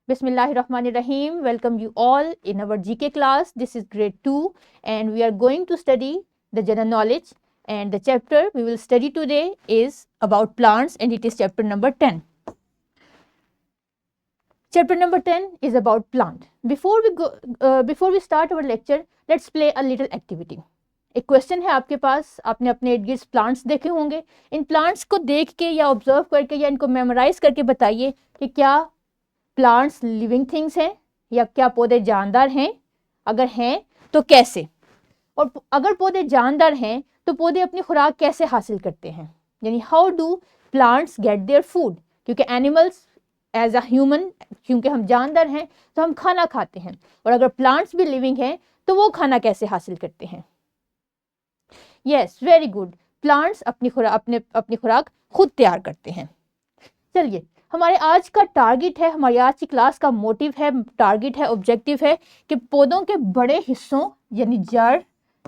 Bismillahirrahmanirrahim. Welcome you all in our GK class. This is grade 2 and we are going to study the general knowledge, and the chapter we will study today is about plants and it is chapter number 10. Chapter number 10 is about plant. Before we start our lecture, let's play a little activity. एक question है आपके पास, आपने अपने इर्द गिर्द plants देखे होंगे. In plants को देख के या ऑब्जर्व करके या इनको मेमोराइज करके बताइए कि क्या प्लांट्स लिविंग थिंग्स हैं या क्या पौधे जानदार हैं. अगर हैं तो कैसे, और अगर पौधे जानदार हैं तो पौधे अपनी खुराक कैसे हासिल करते हैं, यानी how do plants get their food. क्योंकि एनिमल्स एज अ ह्यूमन, क्योंकि हम जानदार हैं तो हम खाना खाते हैं, और अगर प्लांट्स भी लिविंग हैं तो वो खाना कैसे हासिल करते हैं. Yes, very good. प्लांट्स अपनी खुराक खुद तैयार करते हैं. चलिए, हमारे आज का टारगेट है, हमारी आज की क्लास का मोटिव है, टारगेट है, ऑब्जेक्टिव है कि पौधों के बड़े हिस्सों यानी जड़,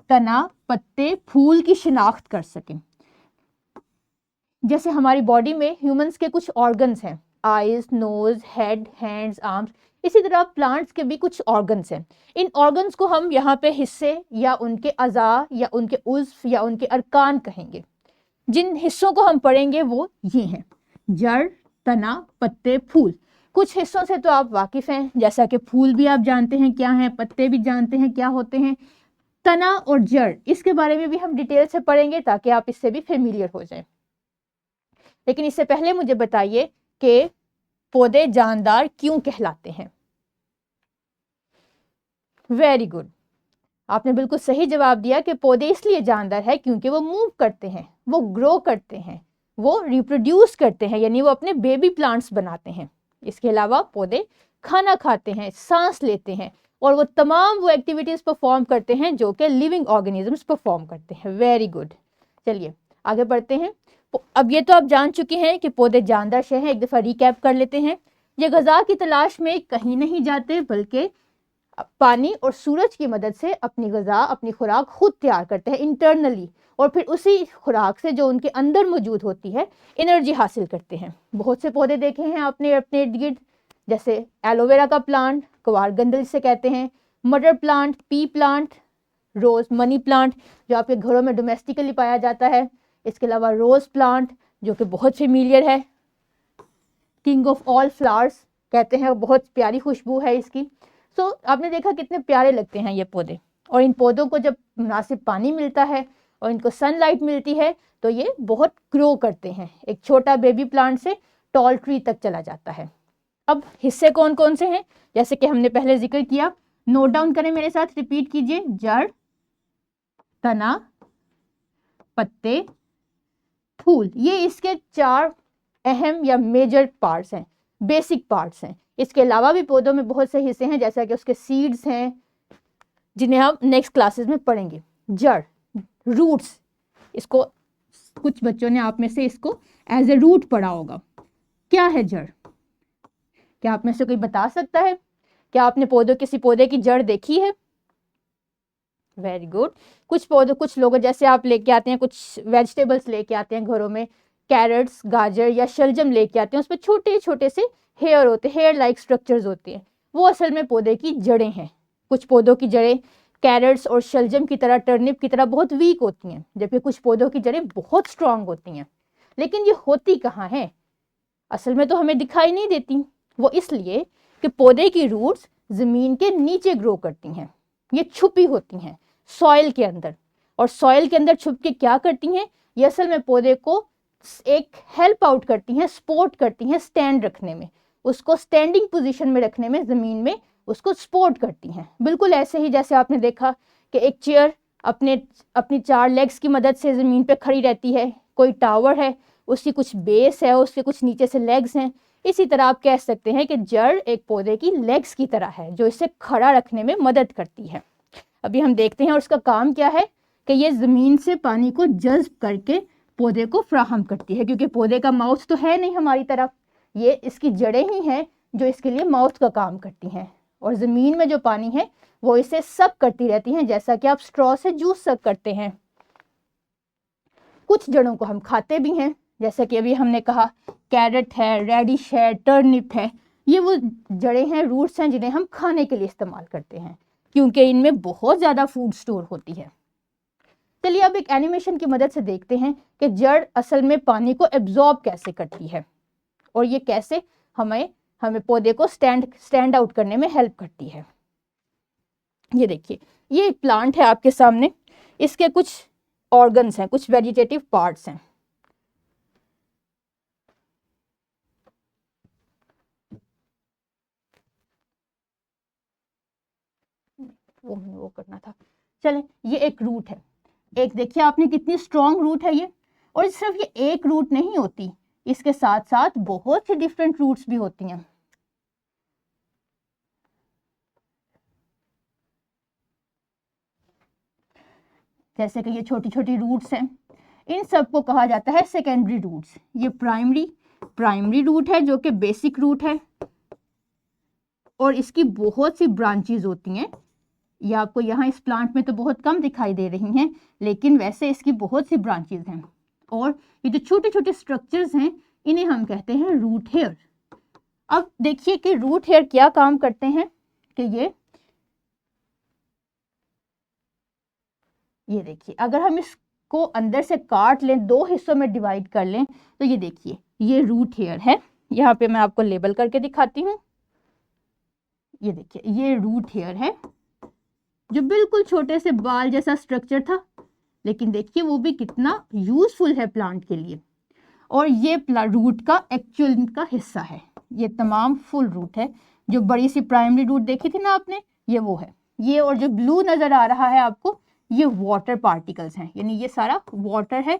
तना, पत्ते, फूल की शिनाख्त कर सकें. जैसे हमारी बॉडी में ह्यूमंस के कुछ ऑर्गन्स हैं, eyes, nose, head, hands, arms, इसी तरह प्लांट्स के भी कुछ ऑर्गन्स हैं. इन ऑर्गन्स को हम यहाँ पे हिस्से या उनके अज़ा या उनके उज़्व या उनके अरकान कहेंगे. जिन हिस्सों को हम पढ़ेंगे वो ये हैं: जड़, तना, पत्ते, फूल. कुछ हिस्सों से तो आप वाकिफ हैं, जैसा कि फूल भी आप जानते हैं क्या हैं, पत्ते भी जानते हैं क्या होते हैं. तना और जड़, इसके बारे में भी हम डिटेल से पढ़ेंगे ताकि आप इससे भी फेमिलियर हो जाएं. लेकिन इससे पहले मुझे बताइए कि पौधे जानदार क्यों कहलाते हैं. वेरी गुड, आपने बिल्कुल सही जवाब दिया कि पौधे इसलिए जानदार है क्योंकि वो मूव करते हैं, वो ग्रो करते हैं, वो रिप्रोड्यूस करते हैं, यानी वो अपने बेबी प्लांट्स बनाते हैं. इसके अलावा पौधे खाना खाते हैं, सांस लेते हैं, और वो तमाम वो एक्टिविटीज़ परफॉर्म करते हैं जो कि लिविंग ऑर्गेनिजम्स परफॉर्म करते हैं. Very good. चलिए आगे बढ़ते हैं. अब ये तो आप जान चुके हैं कि पौधे जानदार शे हैं. एक दफ़ा रिकैप कर लेते हैं. ये ग़िज़ा की तलाश में कहीं नहीं जाते, बल्कि पानी और सूरज की मदद से अपनी ग़िज़ा, अपनी खुराक खुद तैयार करते हैं इंटरनली, और फिर उसी खुराक से जो उनके अंदर मौजूद होती है एनर्जी हासिल करते हैं. बहुत से पौधे देखे हैं आपने अपने इर्द गिर्द, जैसे एलोवेरा का प्लांट, कवारगंदल जिसे कहते हैं, मटर प्लांट, पी प्लांट, रोज़, मनी प्लांट जो आपके घरों में डोमेस्टिकली पाया जाता है. इसके अलावा रोज़ प्लांट जो कि बहुत फेमिलियर है, किंग ऑफ ऑल फ्लावर्स कहते हैं, बहुत प्यारी खुशबू है इसकी. सो आपने देखा कितने प्यारे लगते हैं ये पौधे. और इन पौधों को जब मुनासिब पानी मिलता है और इनको सनलाइट मिलती है तो ये बहुत ग्रो करते हैं. एक छोटा बेबी प्लांट से टॉल ट्री तक चला जाता है. अब हिस्से कौन कौन से हैं, जैसे कि हमने पहले जिक्र किया, नोट डाउन करें मेरे साथ, रिपीट कीजिए. जड़, तना, पत्ते, फूल. ये इसके 4 अहम या मेजर पार्ट्स हैं, बेसिक पार्ट्स हैं. इसके अलावा भी पौधों में बहुत से हिस्से हैं, जैसा कि उसके सीड्स हैं जिन्हें हम नेक्स्ट क्लासेस में पढ़ेंगे. जड़, रूट्स, इसको कुछ बच्चों ने आप में से इसको एज ए रूट पढ़ा होगा. क्या है जड़? क्या आप में से कोई बता सकता है? क्या आपने किसी पौधे की जड़ देखी है? Very good. कुछ लोग जैसे आप लेके आते हैं, कुछ वेजिटेबल्स लेके आते हैं घरों में, कैरेट्स, गाजर या शलजम लेके आते हैं, उस पर छोटे छोटे से हेयर होते हैं, हेयर लाइक स्ट्रक्चर्स होते हैं, वो असल में पौधे की जड़ें हैं. कुछ पौधों की जड़ें कैरेट्स और शलजम की तरह, टर्निप की तरह बहुत वीक होती हैं, जबकि कुछ पौधों की जड़ें बहुत स्ट्रांग होती हैं. लेकिन ये होती कहाँ हैं? असल में तो हमें दिखाई नहीं देती. वो इसलिए कि पौधे की रूट्स ज़मीन के नीचे ग्रो करती हैं, ये छुपी होती हैं सॉइल के अंदर. और सॉइल के अंदर छुप के क्या करती हैं? ये असल में पौधे को एक हेल्प आउट करती हैं, सपोर्ट करती हैं स्टैंड रखने में, उसको स्टैंडिंग पोजीशन में रखने में, ज़मीन में उसको सपोर्ट करती हैं. बिल्कुल ऐसे ही जैसे आपने देखा कि एक चेयर अपनी 4 लेग्स की मदद से ज़मीन पे खड़ी रहती है, कोई टावर है, उसकी कुछ बेस है, उसके कुछ नीचे से लेग्स हैं. इसी तरह आप कह सकते हैं कि जड़ एक पौधे की लेग्स की तरह है जो इसे खड़ा रखने में मदद करती है. अभी हम देखते हैं और उसका काम क्या है कि ये ज़मीन से पानी को जज्ब करके पौधे को फ्राहम करती है, क्योंकि पौधे का माउथ तो है नहीं हमारी तरफ, ये इसकी जड़ें ही हैं जो इसके लिए माउथ का काम करती हैं. और ज़मीन में जो पानी है वो इसे सक करती रहती हैं, जैसा कि आप स्ट्रॉ से जूस सक करते हैं. कुछ जड़ों को हम खाते भी हैं, जैसे कि अभी हमने कहा कैरेट है, रेडिश है, टर्निप है, ये वो जड़ें हैं, रूट्स हैं जिन्हें हम खाने के लिए इस्तेमाल करते हैं, क्योंकि इनमें बहुत ज़्यादा फूड स्टोर होती है। चलिए अब एक एनिमेशन की मदद से देखते हैं कि जड़ असल में पानी को एब्जॉर्ब कैसे करती है और ये कैसे हमें पौधे को स्टैंड आउट करने में हेल्प करती है। ये देखिए, ये एक प्लांट है आपके सामने, इसके कुछ ऑर्गन्स हैं, कुछ वेजिटेटिव पार्ट्स हैं। वो करना था। चले, ये एक रूट है, एक देखिए आपने कितनी स्ट्रॉन्ग रूट है ये, और सिर्फ ये एक रूट नहीं होती, इसके साथ साथ बहुत सी डिफरेंट रूट्स भी होती हैं। जैसे कि ये छोटी छोटी रूट्स हैं, इन सबको कहा जाता है सेकेंडरी रूट्स। ये प्राइमरी रूट है जो कि बेसिक रूट है, और इसकी बहुत सी ब्रांचेस होती हैं। ये आपको यहाँ इस प्लांट में तो बहुत कम दिखाई दे रही हैं, लेकिन वैसे इसकी बहुत सी ब्रांचेस हैं। और ये जो छोटे छोटे स्ट्रक्चर्स हैं, इन्हें हम कहते हैं रूट हेयर। अब देखिए कि रूट हेयर क्या काम करते हैं, कि ये देखिए, अगर हम इसको अंदर से काट लें, दो हिस्सों में डिवाइड कर लें, तो ये देखिए, ये रूट हेयर है। यहाँ पे मैं आपको लेबल करके दिखाती हूँ। ये देखिए, ये रूट हेयर है जो बिल्कुल छोटे से बाल जैसा स्ट्रक्चर था, लेकिन देखिए वो भी कितना यूजफुल है प्लांट के लिए। और ये रूट का एक्चुअल का हिस्सा है। ये तमाम फुल रूट है। जो बड़ी सी प्राइमरी रूट देखी थी ना आपने, ये वो है। ये और जो ब्लू नजर आ रहा है आपको, ये वाटर पार्टिकल्स हैं, यानी ये सारा वाटर है,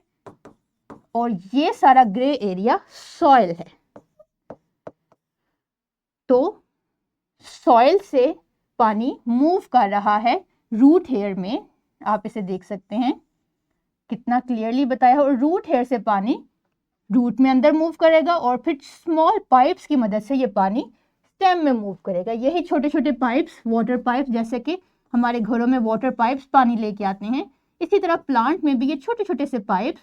और ये सारा ग्रे एरिया सॉइल है। तो सॉइल से पानी मूव कर रहा है रूट हेयर में, आप इसे देख सकते हैं, कितना क्लियरली बताया। और रूट हेयर से पानी रूट में अंदर मूव करेगा, और फिर स्मॉल पाइप्स की मदद से ये पानी स्टेम में मूव करेगा। यही छोटे छोटे पाइप्स, वाटर पाइप्स, जैसे कि हमारे घरों में वाटर पाइप्स पानी लेके आते हैं, इसी तरह प्लांट में भी ये छोटे छोटे से पाइप्स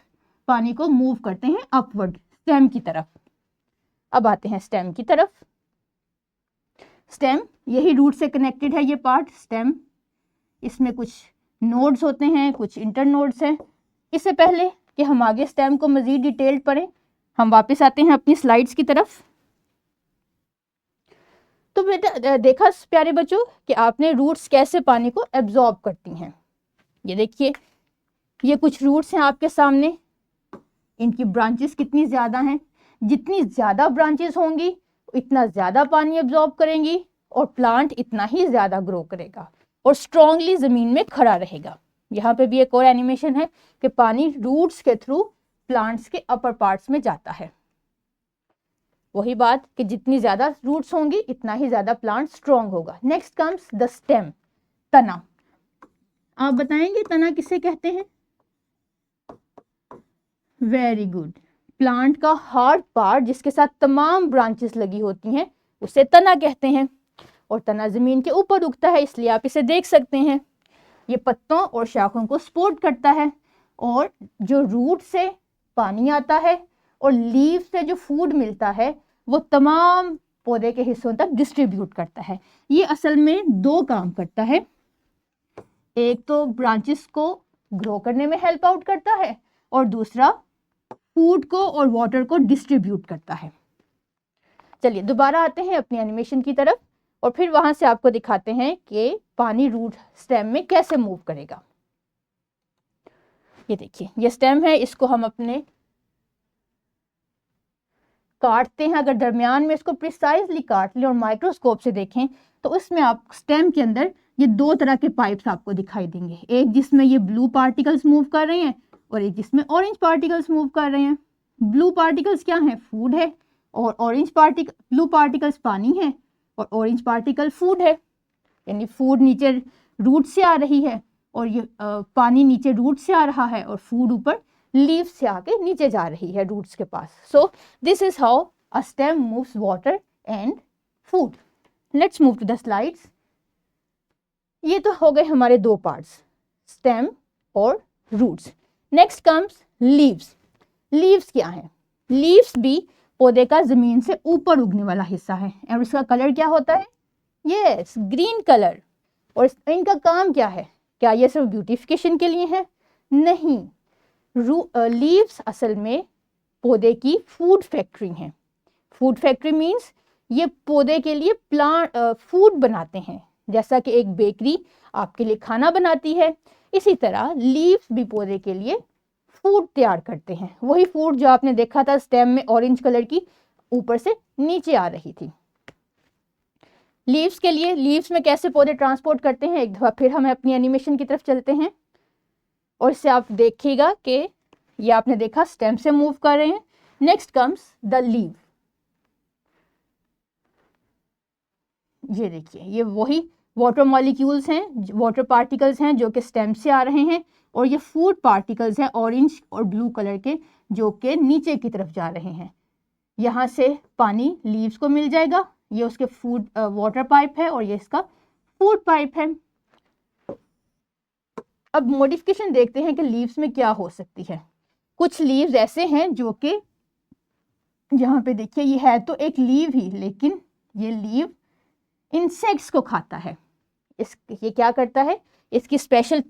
पानी को मूव करते हैं अपवर्ड, स्टेम की तरफ। अब आते हैं स्टेम की तरफ। स्टेम यही रूट से कनेक्टेड है, ये पार्ट स्टेम। इसमें कुछ नोड्स होते हैं, कुछ इंटर नोड्स हैं। इससे पहले कि हम आगे स्टेम को मजीद डिटेल्ड पढ़ें, हम वापस आते हैं अपनी स्लाइड्स की तरफ। तो बेटा देखा प्यारे बच्चों कि आपने रूट्स कैसे पानी को एब्जॉर्ब करती हैं। ये देखिए, ये कुछ रूट्स हैं आपके सामने, इनकी ब्रांचेस कितनी ज़्यादा हैं। जितनी ज़्यादा ब्रांचेस होंगी इतना ज़्यादा पानी एब्जॉर्ब करेंगी, और प्लांट इतना ही ज़्यादा ग्रो करेगा और स्ट्रांगली ज़मीन में खड़ा रहेगा। यहाँ पे भी एक और एनिमेशन है कि पानी रूट्स के थ्रू प्लांट्स के अपर पार्ट्स में जाता है। वही बात कि जितनी ज़्यादा रूट्स होंगी इतना ही ज़्यादा प्लांट स्ट्रांग होगा। नेक्स्ट कम्स द स्टेम, तना। आप बताएंगे तना किसे कहते हैं? वेरी गुड, प्लांट का हार्ड पार्ट जिसके साथ तमाम ब्रांचेस लगी होती हैं उसे तना कहते हैं। और तना जमीन के ऊपर उगता है, इसलिए आप इसे देख सकते हैं। ये पत्तों और शाखों को सपोर्ट करता है, और जो रूट से पानी आता है और लीव से जो फूड मिलता है वो तमाम पौधे के हिस्सों तक डिस्ट्रीब्यूट करता है। ये असल में दो काम करता है, एक तो ब्रांचेस को ग्रो करने में हेल्प आउट करता है, और दूसरा फूड को और वाटर को डिस्ट्रीब्यूट करता है। चलिए दोबारा आते हैं अपनी एनिमेशन की तरफ, और फिर वहां से आपको दिखाते हैं कि पानी रूट स्टेम में कैसे मूव करेगा। ये देखिए, ये स्टेम है, इसको हम अपने काटते हैं। अगर दरमियान में इसको प्रिसाइजली काट लें और माइक्रोस्कोप से देखें तो इसमें आप स्टेम के अंदर ये दो तरह के पाइप्स आपको दिखाई देंगे, एक जिसमें ये ब्लू पार्टिकल्स मूव कर रहे हैं और एक जिसमें ऑरेंज पार्टिकल्स मूव कर रहे हैं। ब्लू पार्टिकल्स क्या हैं? फूड है, और ब्लू पार्टिकल्स पानी है, और ऑरेंज पार्टिकल फूड है। यानी फूड नीचे रूट से आ रही है, और ये पानी नीचे रूट से आ रहा है, और फूड ऊपर लीव से आके नीचे जा रही है रूट्स के पास। So this is how a stem moves water and food. Let's move to the slides. ये तो हो गए हमारे दो पार्ट्स, स्टेम और roots. Next comes leaves. Leaves क्या हैं? लीव्स भी पौधे का जमीन से ऊपर उगने वाला हिस्सा है और इसका कलर क्या होता है? Yes, green colour. और इनका काम क्या है? क्या ये सिर्फ ब्यूटिफिकेशन के लिए है? नहीं, लीव्स असल में पौधे की फूड फैक्ट्री है। फूड फैक्ट्री मीन्स ये पौधे के लिए प्लांट फूड बनाते हैं। जैसा कि एक बेकरी आपके लिए खाना बनाती है, इसी तरह लीव्स भी पौधे के लिए फूड तैयार करते हैं। वही फूड जो आपने देखा था स्टेम में ऑरेंज कलर की ऊपर से नीचे आ रही थी। लीव्स के लिए, लीव्स में कैसे पौधे ट्रांसपोर्ट करते हैं, एक दफा फिर हम अपनी एनिमेशन की तरफ चलते हैं और इससे आप देखिएगा कि ये आपने देखा स्टेम से मूव कर रहे हैं। Next comes the leave. ये देखिए, ये वही वाटर मॉलिक्यूल्स हैं, वाटर पार्टिकल्स हैं जो कि स्टेम से आ रहे हैं, और ये फूड पार्टिकल्स हैं ऑरेंज और ब्लू कलर के जो कि नीचे की तरफ जा रहे हैं। यहाँ से पानी लीव्स को मिल जाएगा, ये उसके फूड वाटर पाइप है और ये इसका फूड पाइप है। अब मॉडिफिकेशन देखते हैं कि लीव्स में क्या हो सकती है। कुछ लीव्स ऐसे हैं जो कि यहाँ पे देखिए, ये है तो एक लीव ही, लेकिन ये लीव इंसेक्ट्स को खाता है। ये क्या करता है, इसकी स्पेशल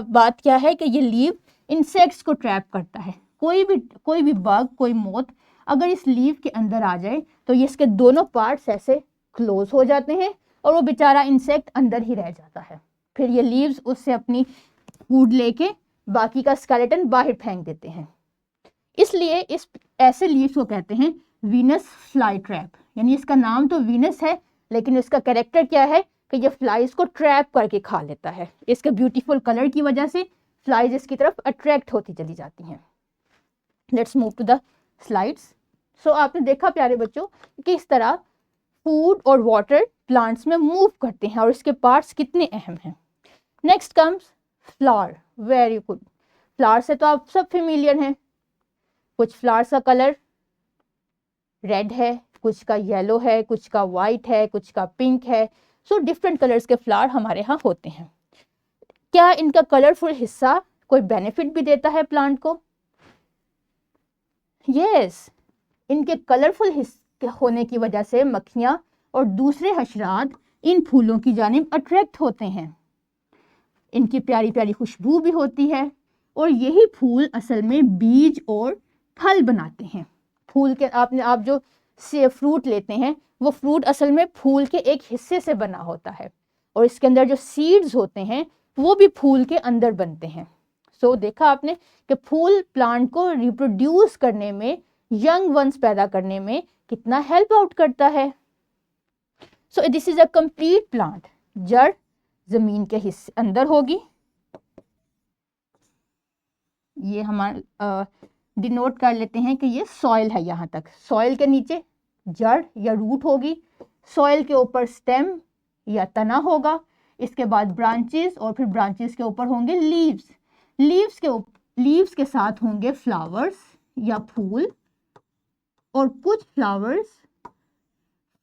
बात क्या है कि ये लीव इंसेक्ट्स को ट्रैप करता है। कोई भी बग, कोई मोथ अगर इस लीव के अंदर आ जाए तो ये इसके दोनों पार्ट्स ऐसे क्लोज हो जाते हैं और वो बेचारा इंसेक्ट अंदर ही रह जाता है। फिर ये लीव्स उससे अपनी फूड लेके बाकी का स्केलेटन बाहर फेंक देते हैं। इसलिए इस ऐसे लीव्स को कहते हैं वीनस फ्लाई ट्रैप। यानी इसका नाम तो वीनस है, लेकिन इसका कैरेक्टर क्या है कि ये फ्लाइज को ट्रैप करके खा लेता है। इसके ब्यूटीफुल कलर की वजह से फ्लाइज इसकी तरफ अट्रैक्ट होती चली जाती हैं। Let's move to the slides. So आपने देखा प्यारे बच्चों कि इस तरह फूड और वाटर प्लांट्स में मूव करते हैं और इसके पार्ट्स कितने अहम हैं। Next comes flower. Very good, flower से तो आप सब फेमिलियर हैं। कुछ फ्लावर्स का कलर रेड है, कुछ का येलो है, कुछ का वाइट है, कुछ का पिंक है। सो डिफरेंट कलर्स के फ्लावर हमारे यहाँ होते हैं। क्या इनका कलरफुल हिस्सा कोई बेनिफिट भी देता है प्लांट को? यस, इनके कलरफुल हिस्से होने की वजह से मक्खियाँ और दूसरे हशरात इन फूलों की जानिब अट्रैक्ट होते हैं। इनकी प्यारी प्यारी खुशबू भी होती है और यही फूल असल में बीज और फल बनाते हैं। फूल के आप जो से फ्रूट लेते हैं वो फ्रूट असल में फूल के एक हिस्से से बना होता है और इसके अंदर जो सीड्स होते हैं वो भी फूल के अंदर बनते हैं। सो देखा आपने कि फूल प्लांट को रिप्रोड्यूस करने में, यंग वंस पैदा करने में कितना हेल्प आउट करता है। सो this is a complete plant. जड़ जमीन के हिस्से अंदर होगी, ये हमारा डिनोट कर लेते हैं कि ये सॉइल है। यहाँ तक सॉइल के नीचे जड़ या रूट होगी, सॉइल के ऊपर स्टेम या तना होगा, इसके बाद ब्रांचेस और फिर ब्रांचेस के ऊपर होंगे लीव्स। लीव्स के साथ होंगे फ्लावर्स या फूल और कुछ फ्लावर्स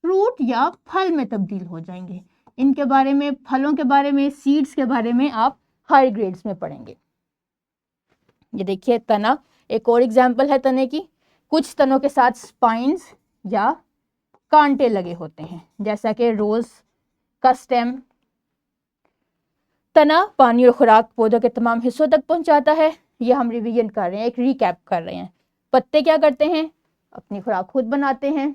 फ्रूट या फल में तब्दील हो जाएंगे। इनके बारे में, फलों के बारे में, सीड्स के बारे में आप हाई ग्रेड्स में पढ़ेंगे। ये देखिए तना एक और एग्जाम्पल है तने की। कुछ तनों के साथ स्पाइंस या कांटे लगे होते हैं, जैसा कि रोज का स्टेम। तना पानी और खुराक पौधों के तमाम हिस्सों तक पहुंचाता है। ये हम रिवीजन कर रहे हैं, एक रिकैप कर रहे हैं। पत्ते क्या करते हैं, अपनी खुराक खुद बनाते हैं।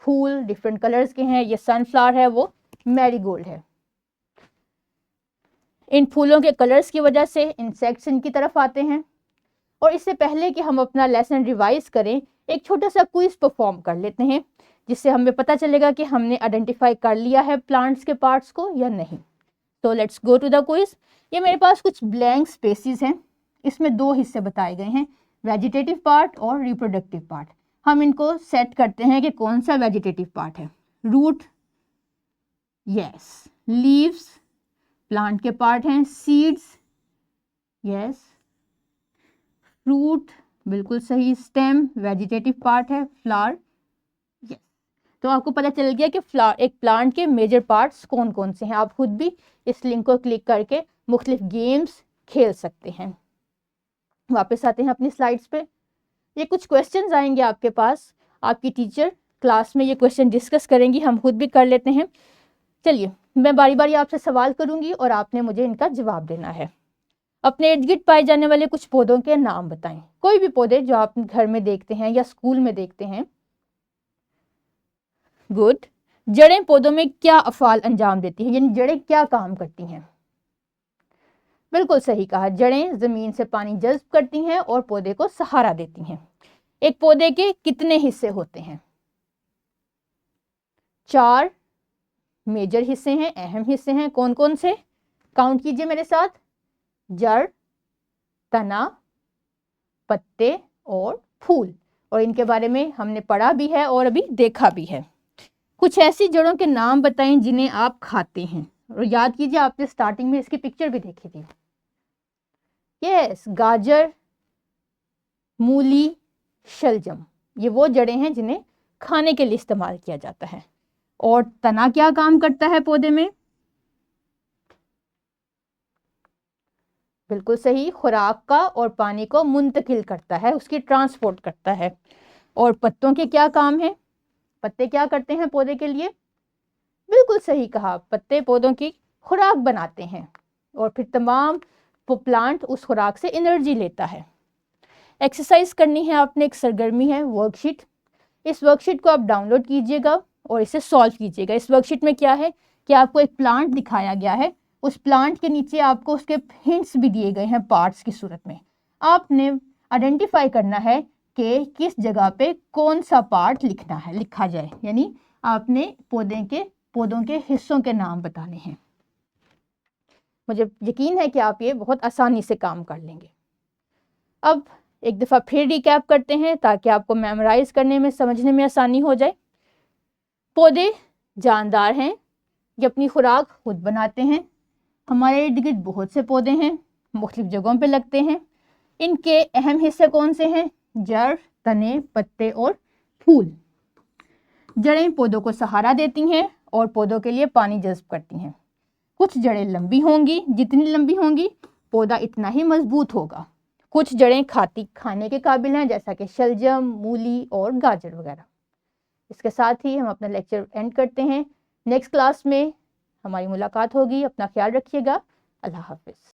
फूल डिफरेंट कलर्स के हैं, ये सनफ्लावर है, वो मैरीगोल्ड है। इन फूलों के कलर्स की वजह से इंसेक्ट्स इनकी तरफ आते हैं। और इससे पहले कि हम अपना लेसन रिवाइज करें, एक छोटा सा क्विज परफॉर्म कर लेते हैं, जिससे हमें पता चलेगा कि हमने आइडेंटिफाई कर लिया है प्लांट्स के पार्ट्स को या नहीं। तो let's go to the quiz. ये मेरे पास कुछ ब्लैंक स्पेसिस हैं, इसमें दो हिस्से बताए गए हैं, वेजिटेटिव पार्ट और रिप्रोडक्टिव पार्ट। हम इनको सेट करते हैं कि कौन सा वेजिटेटिव पार्ट है। Root, yes. लीव्स प्लांट के पार्ट हैं। Seeds, yes. फ्रूट, बिल्कुल सही। स्टेम वेजिटेटिव पार्ट है। Flower, yes. तो आपको पता चल गया कि एक प्लांट के मेजर पार्ट्स कौन कौन से हैं। आप खुद भी इस लिंक को क्लिक करके मुख्तलिफ गेम्स खेल सकते हैं। वापस आते हैं अपनी स्लाइड्स पे। ये कुछ क्वेश्चंस आएंगे आपके पास, आपकी टीचर क्लास में ये क्वेश्चन डिस्कस करेंगी, हम खुद भी कर लेते हैं। चलिए, मैं बारी बारी आपसे सवाल करूंगी और आपने मुझे इनका जवाब देना है। अपने इर्द गिर्द पाए जाने वाले कुछ पौधों के नाम बताएं, कोई भी पौधे जो आप घर में देखते हैं या स्कूल में देखते हैं। गुड। जड़ें पौधों में क्या अफ़ाल अंजाम देती हैं, यानी जड़ें क्या काम करती हैं? बिल्कुल सही कहा, जड़ें जमीन से पानी जज्ब करती हैं और पौधे को सहारा देती हैं। एक पौधे के कितने हिस्से होते हैं? 4 मेजर हिस्से हैं, अहम हिस्से हैं। कौन कौन से? काउंट कीजिए मेरे साथ। जड़, तना, पत्ते और फूल। और इनके बारे में हमने पढ़ा भी है और अभी देखा भी है। कुछ ऐसी जड़ों के नाम बताएं जिन्हें आप खाते हैं। और याद कीजिए, आपने स्टार्टिंग में इसकी पिक्चर भी देखी थी। यस, गाजर, मूली, शलजम, ये वो जड़ें हैं जिन्हें खाने के लिए इस्तेमाल किया जाता है। और तना क्या काम करता है पौधे में? बिल्कुल सही, खुराक का और पानी को मुंतकिल करता है, उसकी ट्रांसपोर्ट करता है। और पत्तों के क्या काम है? पत्ते क्या करते हैं पौधे के लिए? बिल्कुल सही कहा, पत्ते पौधों की खुराक बनाते हैं और फिर तमाम प्लांट उस खुराक से एनर्जी लेता है। एक्सरसाइज करनी है आपने, एक सरगर्मी है वर्कशीट। इस वर्कशीट को आप डाउनलोड कीजिएगा और इसे सॉल्व कीजिएगा। इस वर्कशीट में क्या है कि आपको एक प्लांट दिखाया गया है, उस प्लांट के नीचे आपको उसके हिंट्स भी दिए गए हैं पार्ट्स की सूरत में। आपने आइडेंटिफाई करना है कि किस जगह पे कौन सा पार्ट लिखा जाए, यानी आपने पौधों के हिस्सों के नाम बताने हैं। मुझे यकीन है कि आप ये बहुत आसानी से काम कर लेंगे। अब एक दफ़ा फिर रिकैप करते हैं ताकि आपको मेमोराइज करने में, समझने में आसानी हो जाए। पौधे जानदार हैं, ये अपनी खुराक खुद बनाते हैं। हमारे इर्द गिर्द बहुत से पौधे हैं, मुख्तलिफ जगहों पे लगते हैं। इनके अहम हिस्से कौन से हैं? जड़, तने, पत्ते और फूल। जड़ें पौधों को सहारा देती हैं और पौधों के लिए पानी जज्ब करती हैं। कुछ जड़ें लंबी होंगी, जितनी लंबी होंगी पौधा इतना ही मजबूत होगा। कुछ जड़ें खाने के काबिल हैं, जैसा कि शलजम, मूली और गाजर वगैरह। इसके साथ ही हम अपना लेक्चर एंड करते हैं। नेक्स्ट क्लास में हमारी मुलाकात होगी। अपना ख्याल रखिएगा। अल्लाह हाफिज़।